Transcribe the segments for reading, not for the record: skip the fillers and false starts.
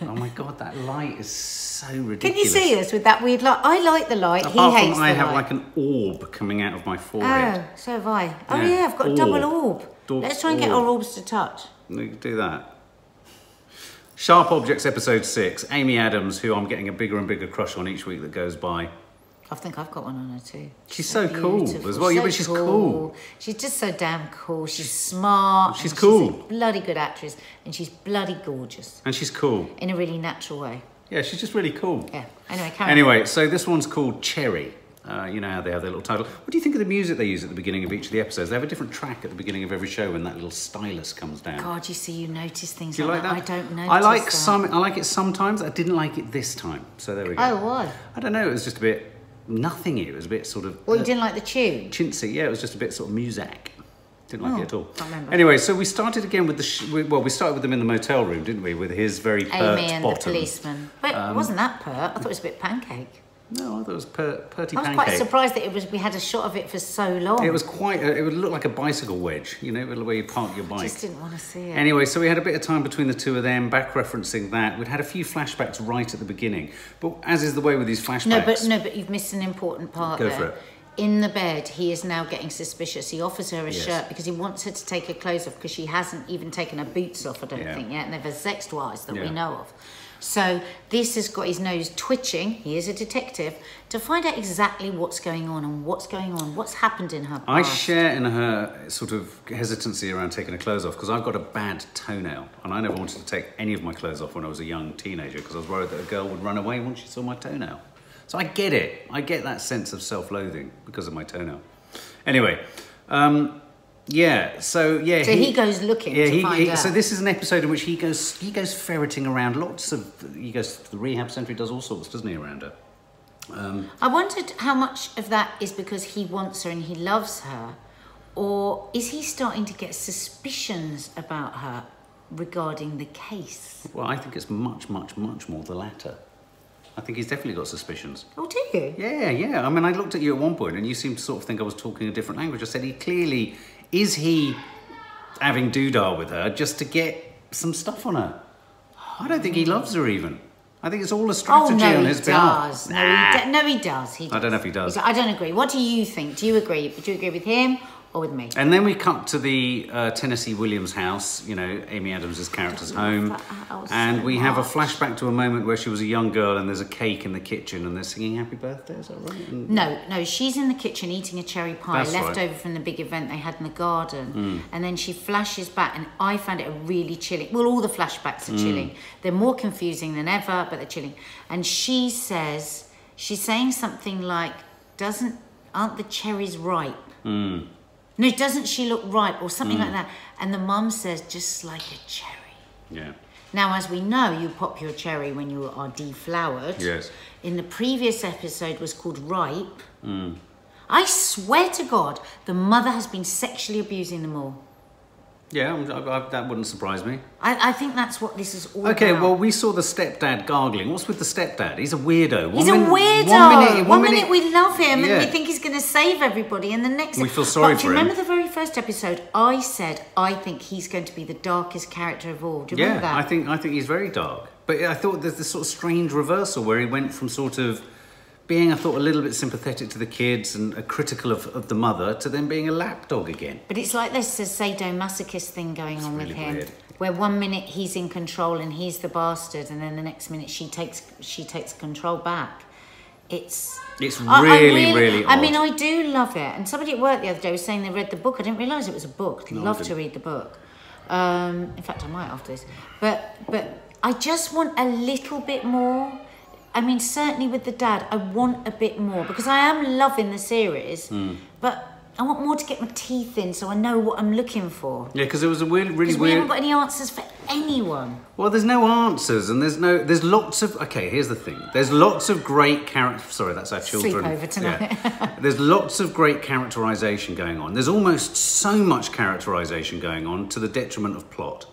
Oh my God, that light is so ridiculous. Can you see us with that weird light? I like the light. Apart he hates from I the have light. like an orb coming out of my forehead. Oh, so have I. Oh Yeah. yeah, I've got a double orb. Let's try and get orb. our orbs to touch. We can do that. Sharp Objects episode 6. Amy Adams, who I'm getting a bigger and bigger crush on each week that goes by. I think I've got one on her too. She's so cool beautiful. as well. Yeah, but she's cool. She's just so damn cool. She's smart. She's and cool. She's a bloody good actress, and she's bloody gorgeous. And she's cool. In a really natural way. Yeah, she's just really cool. Yeah. Anyway, carry on. Anyway, so this one's called Cherry. You know how they have their little title. What do you think of the music they use at the beginning of each of the episodes? They have a different track at the beginning of every show when that little stylus comes down. God, you see, you notice things Do you like that? I don't notice I like that. I like it sometimes. I didn't like it this time. So there we go. Oh, why? I don't know. It was just a bit nothingy. It was a bit sort of. Well, you didn't like the tune? Chintzy. Yeah, it was just a bit sort of music. Didn't like it at all. Can't remember. Anyway, so we started again with we started with them in the motel room, didn't we? With his very pert Amy and bottom. the policeman. But it wasn't that pert. I thought it was a bit pancake. No, I thought it was Perty I was Pancake. quite surprised that we had a shot of it for so long. It was quite. It would look like a bicycle wedge, you know, where you park your bike. I just didn't want to see it. Anyway, so we had a bit of time between the two of them, back referencing that. We'd had a few flashbacks right at the beginning, but as is the way with these flashbacks. No, but you've missed an important part Go there. for it. In the bed, he is now getting suspicious. He offers her a Yes. shirt because he wants her to take her clothes off because she hasn't even taken her boots off, I don't think yet, and they've sexed wise that we know of. So this has got his nose twitching, he is a detective, to find out exactly what's going on and what's going on, what's happened in her past. I share in her sort of hesitancy around taking her clothes off because I've got a bad toenail and I never wanted to take any of my clothes off when I was a young teenager because I was worried that a girl would run away once she saw my toenail. So I get it. I get that sense of self-loathing because of my toenail. Anyway, so he goes looking to find out. So this is an episode in which he goes ferreting around he goes to the rehab centre, he does all sorts, doesn't he, around her? I wondered how much of that is because he wants her and he loves her, or is he starting to get suspicions about her regarding the case? Well, I think it's much, much, much more the latter. I think he's definitely got suspicions. Oh, do you? Yeah. I mean, I looked at you at one point and you seemed to sort of think I was talking a different language. I said, is he having doodah with her just to get some stuff on her? I don't think he loves her even. I think it's all a strategy on his behalf. No, he does. I don't know if he does. I don't agree. What do you think? Do you agree? Do you agree with him or with me? And then we cut to the Tennessee Williams house, you know, Amy Adams' character's home. And we have a flashback to a moment where she was a young girl and there's a cake in the kitchen and they're singing Happy Birthday, is that right? No, she's in the kitchen eating a cherry pie left right. over from the big event they had in the garden. And then she flashes back and I found it a really chilling. Well, all the flashbacks are chilling. They're more confusing than ever, but they're chilling. And she's saying something like, aren't the cherries ripe? No, doesn't she look ripe? Or something like that. And the mum says, just like a cherry. Yeah. Now, as we know, you pop your cherry when you are deflowered. Yes. In the previous episode was called Ripe. I swear to God, the mother has been sexually abusing them all. Yeah, that wouldn't surprise me. I think that's what this is all Okay, about. well, we saw the stepdad gargling. What's with the stepdad? He's a weirdo. He's a weirdo. One minute we love him and we think he's going to save everybody, and the next we feel sorry for him. Do you remember the very first episode? I said I think he's going to be the darkest character of all. Do you remember that? I think he's very dark. But I thought there's this sort of strange reversal where he went from sort of being, I thought, a little bit sympathetic to the kids and critical of the mother to then being a lapdog again. But it's like there's a sadomasochist thing going on with him, weird. where one minute he's in control and he's the bastard, and then the next minute she takes control back. It's really odd. I mean, I do love it. And somebody at work the other day was saying they read the book. I didn't realise it was a book. I'd love to read the book. In fact, I might after this. But I just want a little bit more. I mean, certainly with the dad, I want a bit more because I am loving the series, but I want more to get my teeth in so I know what I'm looking for. Yeah, because it was a really we weird. haven't got any answers for anyone. Well, there's no answers, and there's lots of. Okay, here's the thing. There's lots of great character. Sorry, that's our children. Sleepover tonight. Yeah. There's lots of great characterisation going on. There's almost so much characterisation going on to the detriment of plot.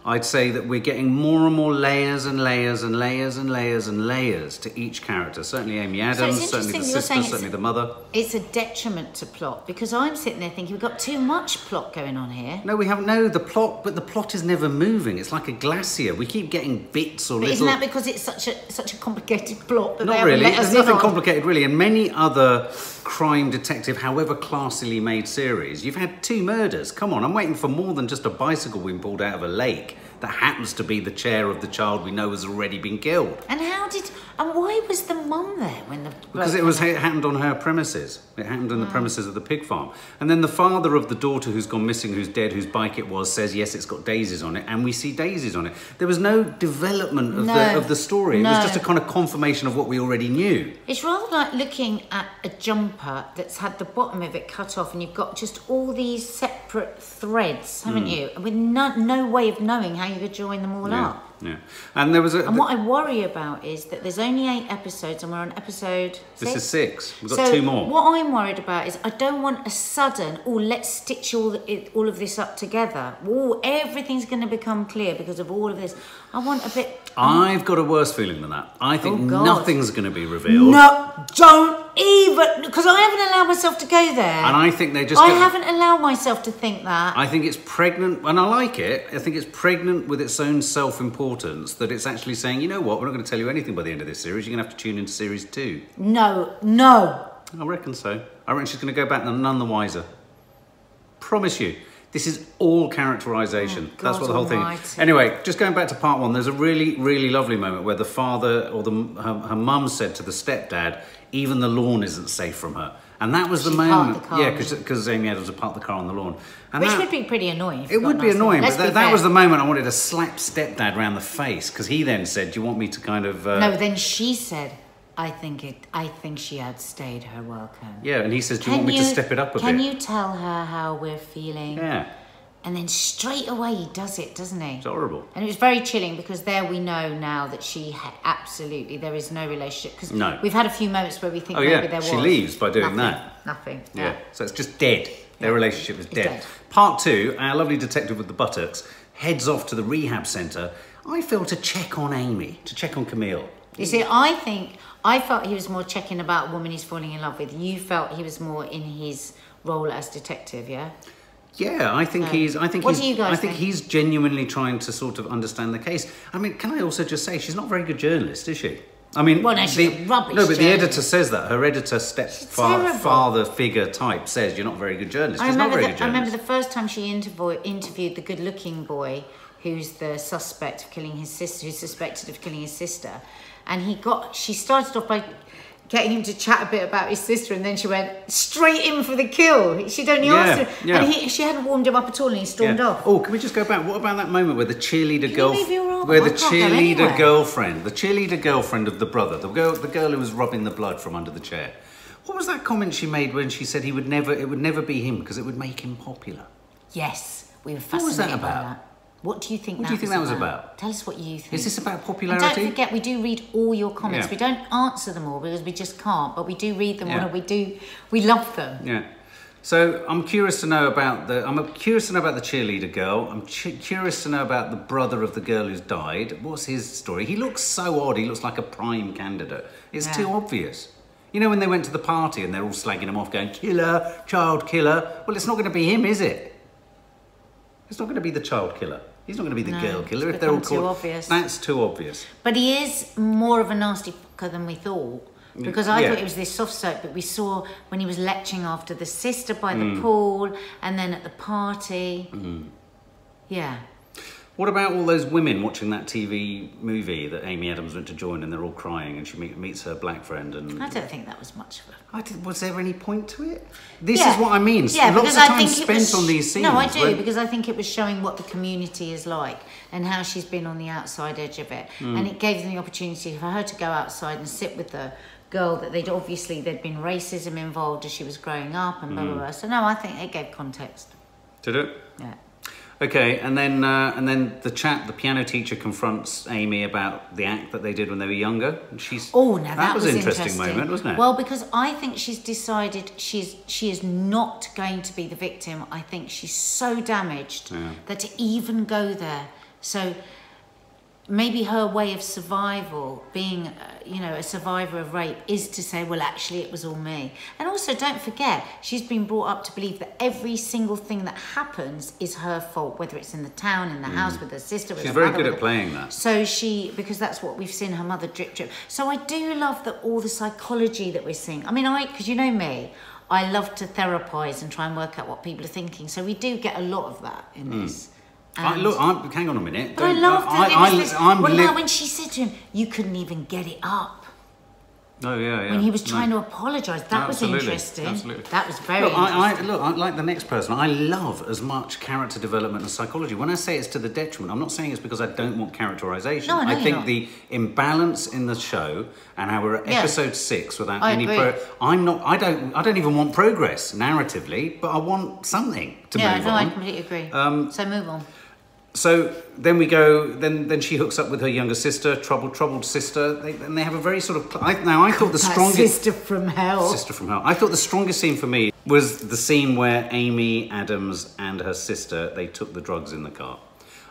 I'd say that we're getting more and more layers and layers and layers and layers and layers to each character. Certainly Amy Adams, certainly the sister, certainly the mother. It's a detriment to plot, because I'm sitting there thinking we've got too much plot going on here. No, we haven't. No, the plot is never moving. It's like a glacier. We keep getting bits or little... Isn't that because it's such a complicated plot that Not really. There's nothing complicated, really. In many other crime detective, however classily made series, you've had 2 murders. Come on, I'm waiting for more than just a bicycle being pulled out of a lake that happens to be the chair of the child we know has already been killed. And why was the mum there when the... Because it happened on her premises. It happened on the premises of the pig farm. And then the father of the daughter who's gone missing, who's dead, whose bike it was, says, yes, it's got daisies on it, and we see daisies on it. There was no development of the story. It was just a kind of confirmation of what we already knew. It's rather like looking at a jumper that's had the bottom of it cut off, and you've got just all these separate threads, haven't you? With no way of knowing how you could join them all up. Yeah, and there was And what I worry about is that there's only 8 episodes, and we're on episode 6. This is 6. We've got 2 more. What I'm worried about is I don't want a sudden, let's stitch all of this up together. Everything's going to become clear because of all of this. I want a bit... I've got a worse feeling than that. I think nothing's going to be revealed. No, don't even... Because I haven't allowed myself to go there. And I think they just... I haven't allowed myself to think that. I think it's pregnant, and I like it. I think it's pregnant with its own self-importance, that it's actually saying, you know what, we're not going to tell you anything by the end of this series. You're going to have to tune into series 2. No. I reckon so. I reckon she's going to go back none the wiser. Promise you. This is all characterisation. That's what the whole thing is. Anyway, just going back to part 1, there's a really, really lovely moment where the father or her mum said to the stepdad, even the lawn isn't safe from her. And that was the moment. Yeah, because Amy Adams had parked the car on the lawn. And which would be pretty annoying. It would be annoying, but that was the moment I wanted to slap stepdad round the face, because he then said, do you want me to kind of... No, then she said... I think she outstayed her welcome. Yeah, and he says, do you want me to step it up a bit? Can you tell her how we're feeling? Yeah. And then straight away he does it, doesn't he? It's horrible. And it was very chilling, because there we know now that she absolutely, there is no relationship. Because we've had a few moments where we think maybe there was. She leaves by doing that. Nothing. Yeah. So it's just dead. Their relationship is dead. Part 2, our lovely detective with the buttocks heads off to the rehab centre, I feel, to check on Amy, to check on Camille. You see, I felt he was more checking about a woman he's falling in love with. You felt he was more in his role as detective, yeah? Yeah, I think he's. I think what do you guys think? He's genuinely trying to sort of understand the case. I mean, can I also just say she's not a very good journalist, is she? I mean, well, no, she's a rubbish No, but journalist. the editor says that. Her editor, father figure type, says you're not a very good journalist. She's not a very good journalist. I remember the first time she interviewed the good-looking boy who's the suspect of killing his sister, who's suspected of killing his sister. And she started off by getting him to chat a bit about his sister, and then she went straight in for the kill. She'd only asked him, and she hadn't warmed him up at all, and he stormed off. Oh, can we just go back? What about that moment where the cheerleader girlfriend of the brother, the girl who was rubbing the blood from under the chair? What was that comment she made when she said it would never be him because it would make him popular? Yes, we were fascinated by that. What do you think that was about? Tell us what you think. Is this about popularity? And don't forget, we do read all your comments. Yeah. We don't answer them all because we just can't, but we do read them all, and we love them. Yeah. So I'm curious to know about the cheerleader girl. I'm curious to know about the brother of the girl who's died. What's his story? He looks so odd. He looks like a prime candidate. It's too obvious. You know, when they went to the party and they're all slagging him off, going, killer, child killer. Well, it's not going to be him, is it? It's not going to be the child killer. He's not going to be the girl killer. If they're all too obvious. That's too obvious. But he is more of a nasty fucker than we thought. Because I thought it was this soft soap, but we saw when he was leching after the sister by the pool and then at the party. Yeah. What about all those women watching that TV movie that Amy Adams went to join, and they're all crying, and she meets her black friend? And I don't think that was much of a... Was there any point to it? This is what I mean. Yeah, lots of time spent on these scenes. No, I do, because I think it was showing what the community is like and how she's been on the outside edge of it. And it gave them the opportunity for her to go outside and sit with the girl that there'd been racism involved as she was growing up and blah, blah, blah. So no, I think it gave context. Did it? Yeah. Okay, and then the piano teacher confronts Amy about the act that they did when they were younger. And that was an interesting moment, wasn't it? Well, because I think she's decided she is not going to be the victim. I think she's so damaged that to even go there So maybe her way of survival, being, you know, a survivor of rape, is to say, well, actually, it was all me. And also, don't forget, she's been brought up to believe that every single thing that happens is her fault, whether it's in the town, in the house, with her sister, with She's her very mother, good at playing that. So because that's what we've seen her mother drip. So I do love that all the psychology that we're seeing. I mean, because you know me, I love to therapize and try and work out what people are thinking. So we do get a lot of that in this. Hang on a minute. But I love that. When she said to him, you couldn't even get it up. Oh, yeah. When he was trying to apologise. That was interesting. Absolutely. That was very interesting. I like the next person. I love as much character development and psychology. When I say it's to the detriment, I'm not saying it's because I don't want characterisation. No, I think the imbalance in the show and how we're at episode 6 without I don't even want progress narratively, but I want something to move on. Yeah, no, I completely agree. So move on. So then we go. Then she hooks up with her younger sister, troubled sister, and they have a very sort of. I thought the strongest sister from hell. Sister from hell. I thought the strongest scene for me was the scene where Amy Adams and her sister, they took the drugs in the car.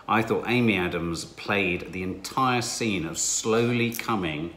I thought Amy Adams played the entire scene of slowly coming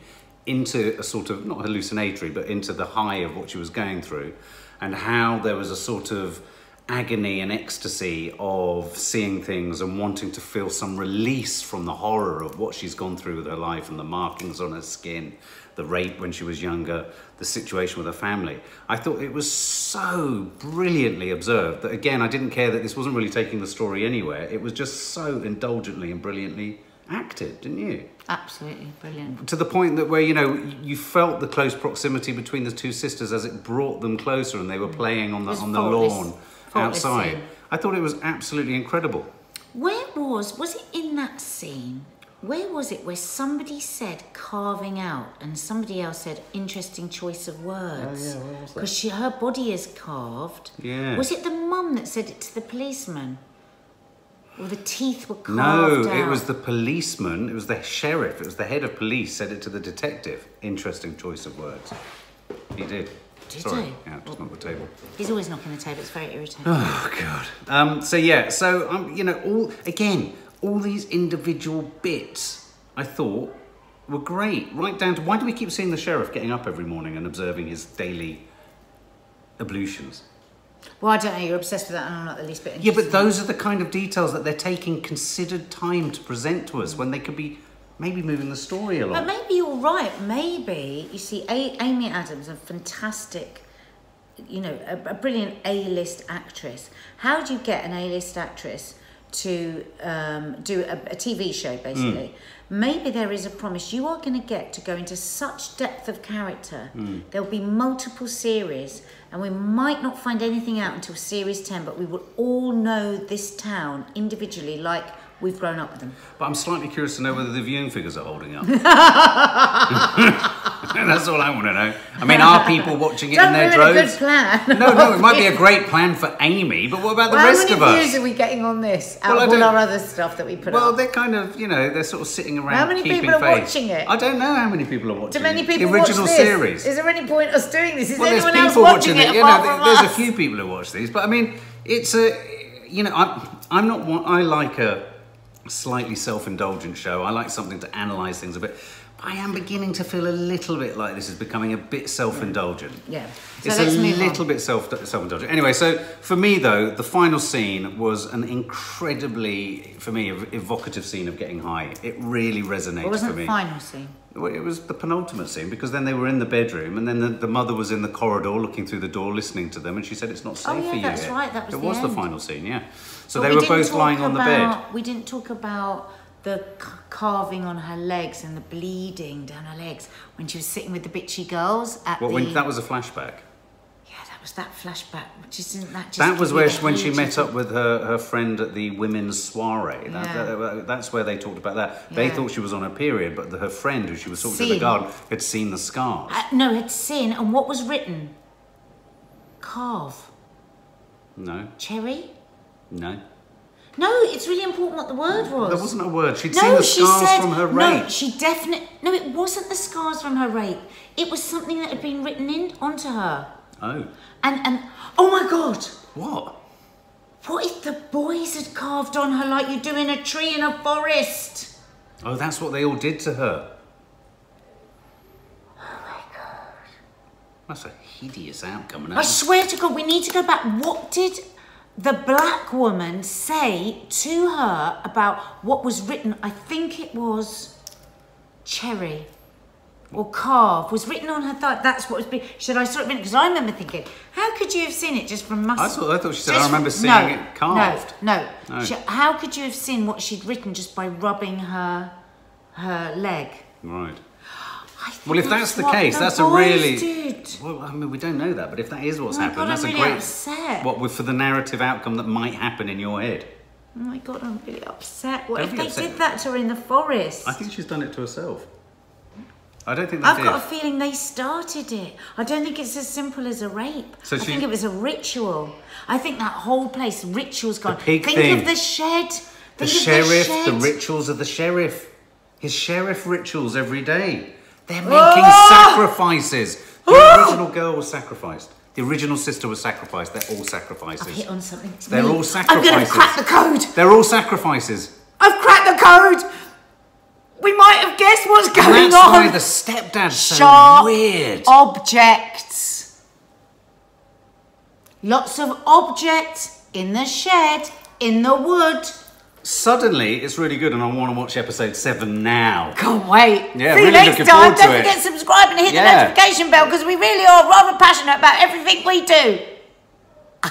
into a sort of, not hallucinatory, but into the high of what she was going through, and how there was a sort of agony and ecstasy of seeing things and wanting to feel some release from the horror of what she's gone through with her life and the markings on her skin, the rape when she was younger, the situation with her family. I thought it was so brilliantly observed that, again, I didn't care that this wasn't really taking the story anywhere. It was just so indulgently and brilliantly acted, didn't you? Absolutely brilliant. To the point that where, you know, you felt the close proximity between the two sisters as it brought them closer and they were playing on the lawn outside. I thought it was absolutely incredible. Where was it in that scene? Where was it where somebody said carving out and somebody else said interesting choice of words? Oh, yeah, where was that? Because her body is carved. Yeah. Was it the mum that said it to the policeman? Or the teeth were carved No, out? it was the policeman, it was the sheriff, it was the head of police said it to the detective. Interesting choice of words. He did. Sorry. Yeah, just knocked the table. He's always knocking the table. It's very irritating. Oh God. You know, all these individual bits I thought were great. Right down to, why do we keep seeing the sheriff getting up every morning and observing his daily ablutions? Well, I don't know. You're obsessed with that, and I'm not the least bit interested. Yeah, but those are the kind of details that they're taking considered time to present to us when they could be maybe moving the story along. But maybe you're right. Maybe, you see, Amy Adams, a fantastic, you know, a brilliant A-list actress. How do you get an A-list actress to do a TV show, basically? Maybe there is a promise. You are going to get to go into such depth of character. There'll be multiple series, and we might not find anything out until series 10, but we will all know this town individually, like we've grown up with them. But I'm slightly curious to know whether the viewing figures are holding up. That's all I want to know. I mean, are people watching it in their droves? A good plan. No, it might be a great plan for Amy, but what about the rest of us? How many views are we getting on this out of all our other stuff that we put up? Well, they're kind of, you know, they're sort of sitting around. How many people are watching it? I don't know how many people are watching it. Do many people the original watch this? Series. Is there any point us doing this? Is well, anyone there's else people watching it you apart know, from there's us? a few people who watch these, but I mean, it's a, you know, I'm not one, I like a slightly self-indulgent show. I like something to analyse things a bit. I am beginning to feel a little bit like this is becoming a bit self-indulgent. Yeah. So it's a little bit self-indulgent. Anyway, so for me though, the final scene was an incredibly, for me, evocative scene of getting high. It really resonated for me. It wasn't the final scene. Well, it was the penultimate scene because then they were in the bedroom and then the mother was in the corridor looking through the door listening to them and she said it's not safe for you that's here. right, that was it the was end. the final scene, yeah. So But they were both lying on the bed. We didn't talk about the carving on her legs and the bleeding down her legs when she was sitting with the bitchy girls at that was a flashback. Yeah, that was that flashback. That was when she met up with her friend at the women's soiree. That's where they talked about that. They thought she was on her period, but her friend, who she was talking to in the garden, had seen the scars. Had seen, and what was written? Carve. No. Cherry? No. No, it's really important what the word was. There wasn't a word. She'd seen the scars from her rape. No, it wasn't the scars from her rape. It was something that had been written onto her. Oh. And oh my God. What? What if the boys had carved on her like you do in a tree in a forest? Oh, that's what they all did to her. Oh my God. That's a hideous outcome. I swear to God, we need to go back. What did the black woman say to her about what was written? I think it was cherry or carve was written on her thigh. That's what was being. Should I saw it written? Because I remember thinking, how could you have seen it just from muscle? I thought she said, I remember seeing it carved. No. How could you have seen what she'd written just by rubbing her leg? Right. Well, if that's the case, that's a really... Well, I mean, we don't know that, but if that is what's happened, that's I'm a really great... upset. What, for the narrative outcome that might happen in your head? Oh my God, I'm really upset. What Don't if be they upset. did that to her in the forest? I think she's done it to herself. I don't think they I've did. got a feeling they started it. I don't think it's as simple as a rape. So I think it was a ritual. I think that whole place, rituals gone. The pig Think thing. of the shed. The Think sheriff, of the rituals of the sheriff. His sheriff rituals every day. They're making sacrifices. The original girl was sacrificed. The original sister was sacrificed. They're all sacrifices. I've hit on something. They're all sacrifices. I'm going to crack the code. They're all sacrifices. I've cracked the code. We might have guessed what's going And that's on. why the stepdad's so Sharp weird. objects. Lots of objects in the shed, in the wood. Suddenly, it's really good, and I want to watch episode 7 now. Can't wait. Yeah, See really you next looking time. forward to Don't it. forget to subscribe and hit Yeah. the notification bell because we really are rather passionate about everything we do.